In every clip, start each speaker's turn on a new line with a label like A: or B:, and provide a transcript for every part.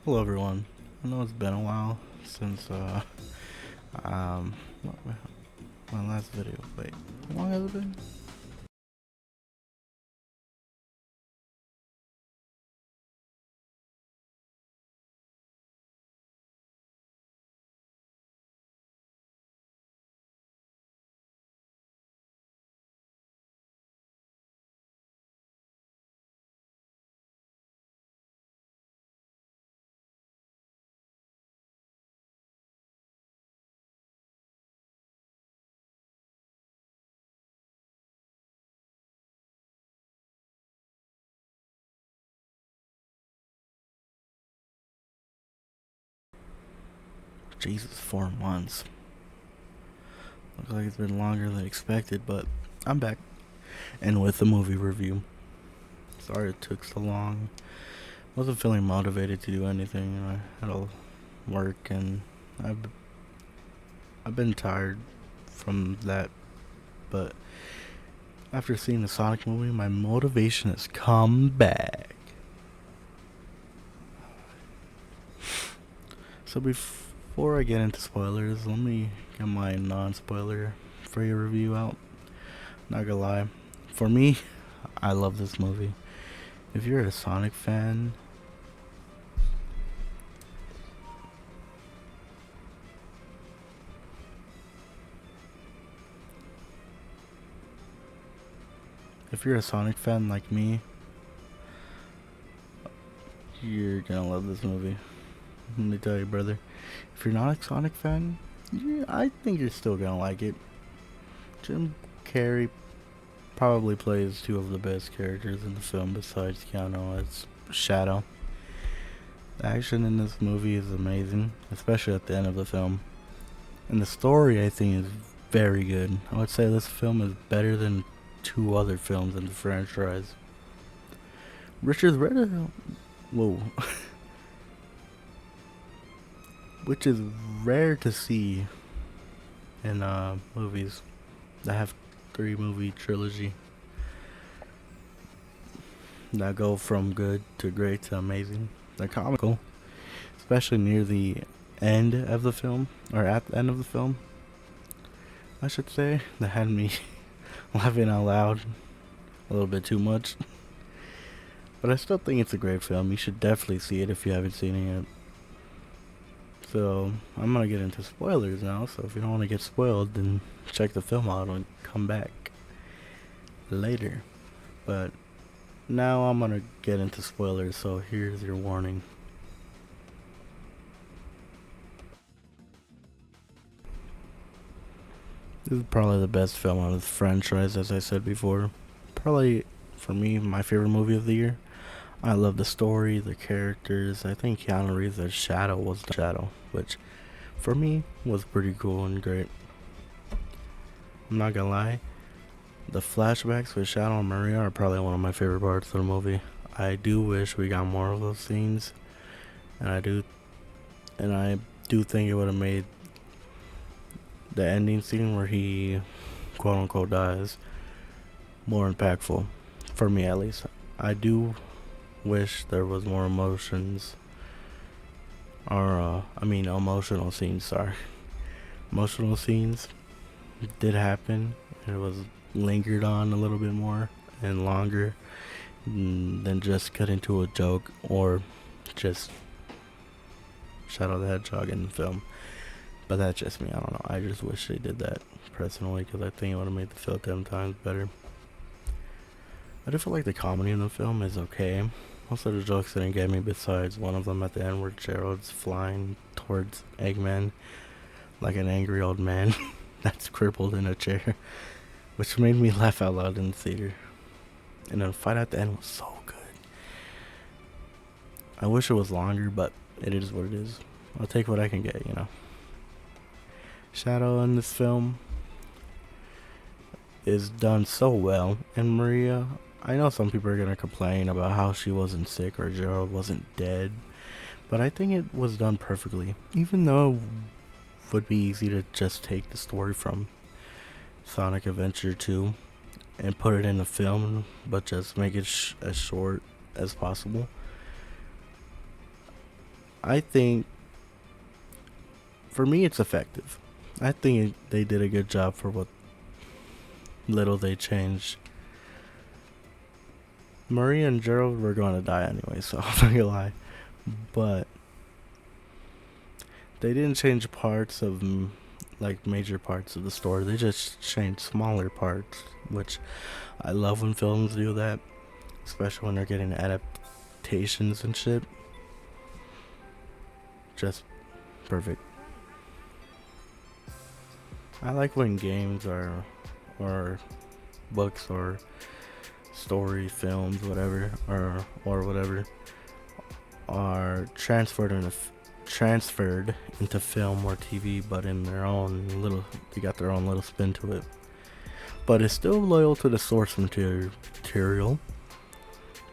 A: Hello everyone. I know it's been a while since um my my last video. Wait, how long has it been? Jesus, 4 months. Looks like it's been longer than expected, but I'm back and with the movie review. Sorry it took so long. Wasn't feeling motivated to do anything. I had to work and I've I've been tired from that, but after seeing the Sonic movie, my motivation has come back. So before I get into spoilers, let me get my non-spoiler free review out. Not gonna lie, for me, I love this movie. If you're a Sonic fan, if you're a Sonic fan like me, you're gonna love this movie. Let me tell you, brother. If you're not a Sonic fan, yeah, I think you're still gonna like it. Jim Carrey probably plays two of the best characters in the film besides Keanu as Shadow. The action in this movie is amazing, especially at the end of the film. And the story, I think, is very good. I would say this film is better than two other films in the franchise. Richard Red, whoa, which is rare to see in movies that have three movie trilogy that go from good to great to amazing. They're comical, especially near the end of the film, or at the end of the film, I should say. That had me laughing out loud a little bit too much. But I still think it's a great film. You should definitely see it if you haven't seen it yet. So I'm gonna get into spoilers now. So if you don't want to get spoiled, then check the film out and come back later. But now I'm gonna get into spoilers. So here's your warning. This is probably the best film out of the franchise, as I said before. Probably for me, my favorite movie of the year. I love the story, the characters. I think Keanu Reeves as Shadow was the Shadow, which for me was pretty cool and great. I'm not gonna lie, the flashbacks with Shadow and Maria are probably one of my favorite parts of the movie. I do wish we got more of those scenes, and I do think it would have made the ending scene where he quote unquote dies more impactful for me at least. I do wish there was more emotions or emotional scenes, sorry. Emotional scenes did happen. It was lingered on a little bit more and longer than just cut into a joke or just Shadow the Hedgehog in the film. But that's just me. I don't know. I just wish they did that personally because I think it would have made the film 10 times better. I do feel like the comedy in the film is okay. Most of the jokes didn't get me besides one of them at the end where Gerald's flying towards Eggman like an angry old man that's crippled in a chair, which made me laugh out loud in the theater. And the fight at the end was so good. I wish it was longer, but it is what it is. I'll take what I can get. Shadow in this film is done so well, and Maria. I know some people are gonna complain about how she wasn't sick or Gerald wasn't dead, but I think it was done perfectly. Even though it would be easy to just take the story from Sonic Adventure 2 and put it in a film, but just make it as short as possible. I think for me it's effective. I think they did a good job for what little they changed. Maria and Gerald were going to die anyway, so I'm not gonna lie. But they didn't change parts of like major parts of the story. They just changed smaller parts, which I love when films do that, especially when they're getting adaptations and shit. Just perfect. I like when games or books or story films whatever or whatever are transferred into film or TV, but in their own little, they got their own little spin to it. But it's still loyal to the source material.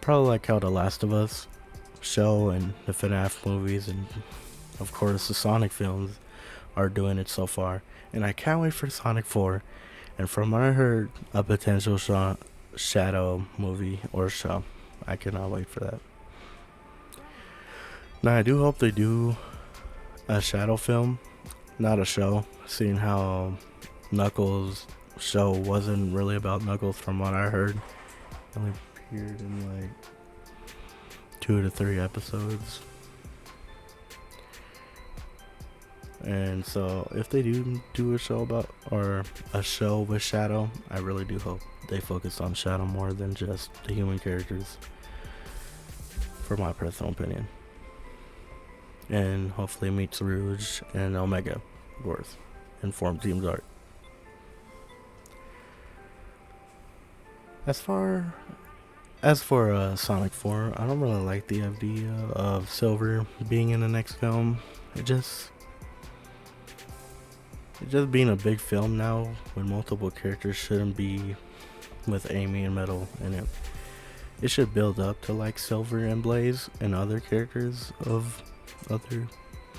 A: Probably like how The Last of Us show and the FNAF movies and of course the Sonic films are doing it so far. And I can't wait for Sonic 4. And from what I heard, a potential Shadow movie or show. I cannot wait for that. Now I do hope they do a Shadow film, not a show. Seeing how Knuckles' show wasn't really about Knuckles, from what I heard. It only appeared in like 2 to 3 episodes. And so if they do a show about, or a show with Shadow, I really do hope they focus on Shadow more than just the human characters, for my personal opinion. And hopefully meets Rouge and Omega, of course, and form Team Dark. As for Sonic 4, I don't really like the idea of Silver being in the next film. It just being a big film now when multiple characters shouldn't be with Amy and Metal, and it should build up to like Silver and Blaze and other characters of other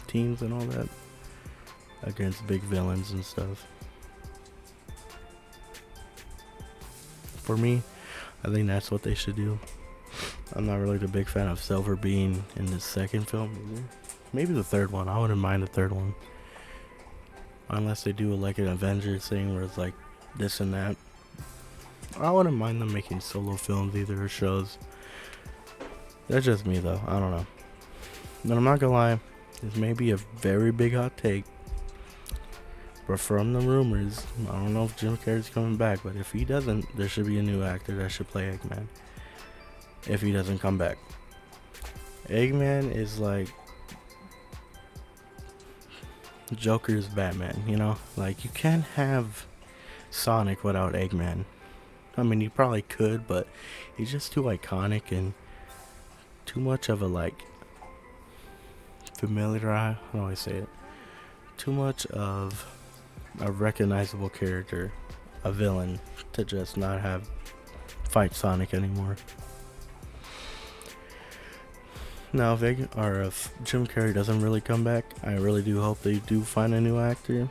A: teams and all that against big villains and stuff. For me, I think that's what they should do. I'm not really the big fan of Silver being in the second film either. Maybe the third one. I wouldn't mind the third one. Unless they do like an Avengers thing where it's like this and that. I wouldn't mind them making solo films either, or shows. That's just me though. I don't know. But I'm not gonna lie. This may be a very big hot take. But from the rumors, I don't know if Jim Carrey's coming back. But if he doesn't, there should be a new actor that should play Eggman. If he doesn't come back. Eggman is like Joker's Batman, you know? Like, you can't have Sonic without Eggman. I mean, you probably could, but he's just too iconic and too much of a, like, familiar, how do I say it? Too much of a recognizable character, a villain, to just not have fight Sonic anymore. Now, if Jim Carrey doesn't really come back, I really do hope they do find a new actor.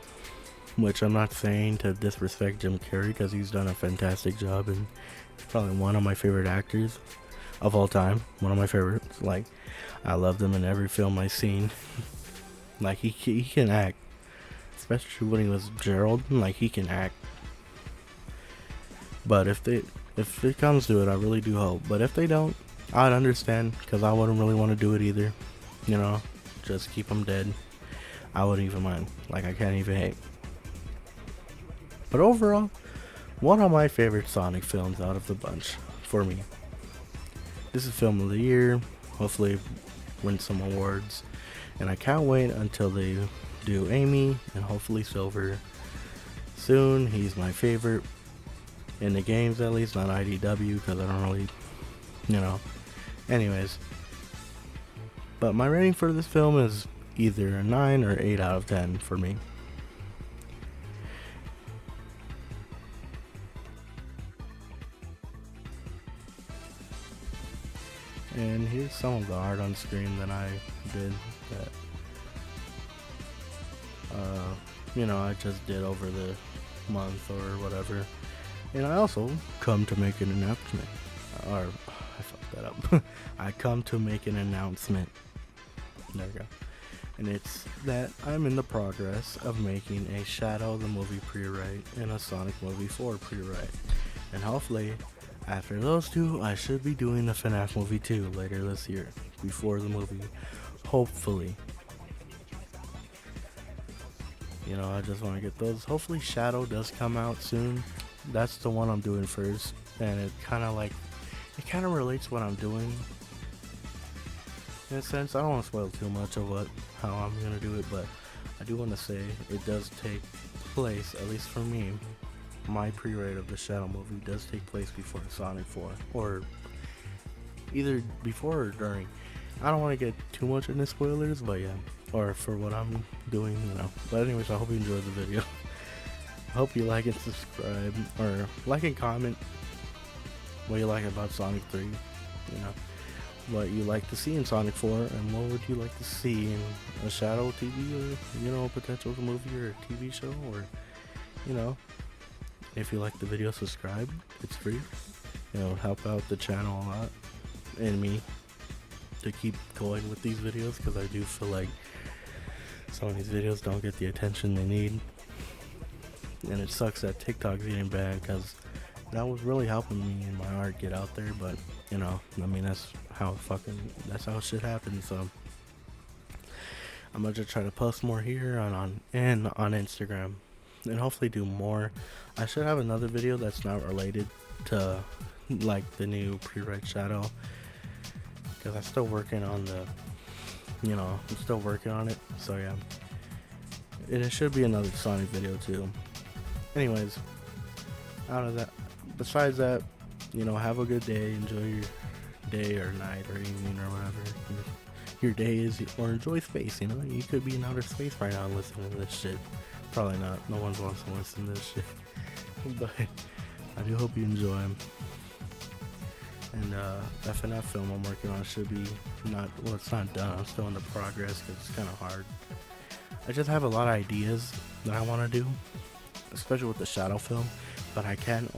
A: Which I'm not saying to disrespect Jim Carrey, because he's done a fantastic job and he's probably one of my favorite actors of all time. One of my favorites. Like, I loved him in every film I've seen. Like, he can act. Especially when he was Gerald. Like, he can act. But if it comes to it, I really do hope. But if they don't, I'd understand, because I wouldn't really want to do it either. You know, just keep him dead. I wouldn't even mind. Like, I can't even hate. But overall, one of my favorite Sonic films out of the bunch, for me. This is film of the year. Hopefully win some awards. And I can't wait until they do Amy and hopefully Silver soon. He's my favorite. In the games at least, not IDW, because I don't really, you know. Anyways. But my rating for this film is either a 9 or 8 out of 10 for me. And here's some of the art on screen that I did that, I just did over the month or whatever. And I also come to make an announcement. Or, I fucked that up. I come to make an announcement. There we go. And it's that I'm in the progress of making a Shadow the movie pre-write and a Sonic movie 4 pre-write. And hopefully, after those two, I should be doing the FNAF movie 2 later this year, before the movie. Hopefully. You know, I just want to get those. Hopefully Shadow does come out soon. That's the one I'm doing first. And it kind of relates what I'm doing. In a sense, I don't want to spoil too much of how I'm going to do it, but I do want to say it does take place, at least for me, my pre-write of the Shadow movie does take place before Sonic 4. Or either before or during. I don't want to get too much into spoilers, but yeah. Or for what I'm doing, you know. But anyways, I hope you enjoyed the video. I hope you like and subscribe, or like and comment what you like about Sonic 3, you know, what you like to see in Sonic 4, and what would you like to see in a Shadow TV, or, you know, a potential movie or a TV show, or, you know, if you like the video, subscribe, it's free, you know, help out the channel a lot, and me, to keep going with these videos, because I do feel like some of these videos don't get the attention they need, and it sucks that TikTok's getting bad, because that was really helping me and my art get out there, but, you know, I mean, that's how shit happens, so I'm gonna just try to post more here on Instagram, and hopefully do more. I should have another video that's not related to, like, the new pre-write Shadow, because I'm still working on I'm still working on it, so yeah. And it should be another Sonic video too. Anyways, out of that, besides that, you know, have a good day, enjoy your day or night or evening or whatever your day is, or enjoy space, you know, you could be in outer space right now listening to this shit. Probably not, no one wants to listen to this shit, but I do hope you enjoy them. And FNF film I'm working on should be it's not done, I'm still in the progress because it's kind of hard. I just have a lot of ideas that I want to do, especially with the Shadow film, but I can't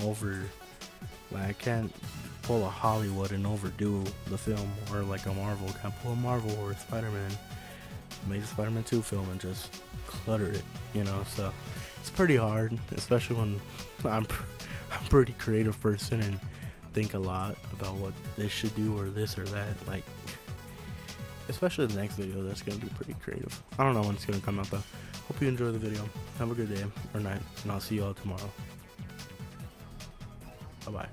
A: pull a Hollywood and overdo the film, or like a Marvel. Can't pull a Marvel or Spider-Man, make a Spider-Man 2 film and just clutter it, you know, so it's pretty hard, especially when I'm a pretty creative person and think a lot about what they should do or this or that, like, especially the next video that's going to be pretty creative. I don't know when it's going to come out though. Hope you enjoy the video. Have a good day or night, and I'll see you all tomorrow. Bye bye.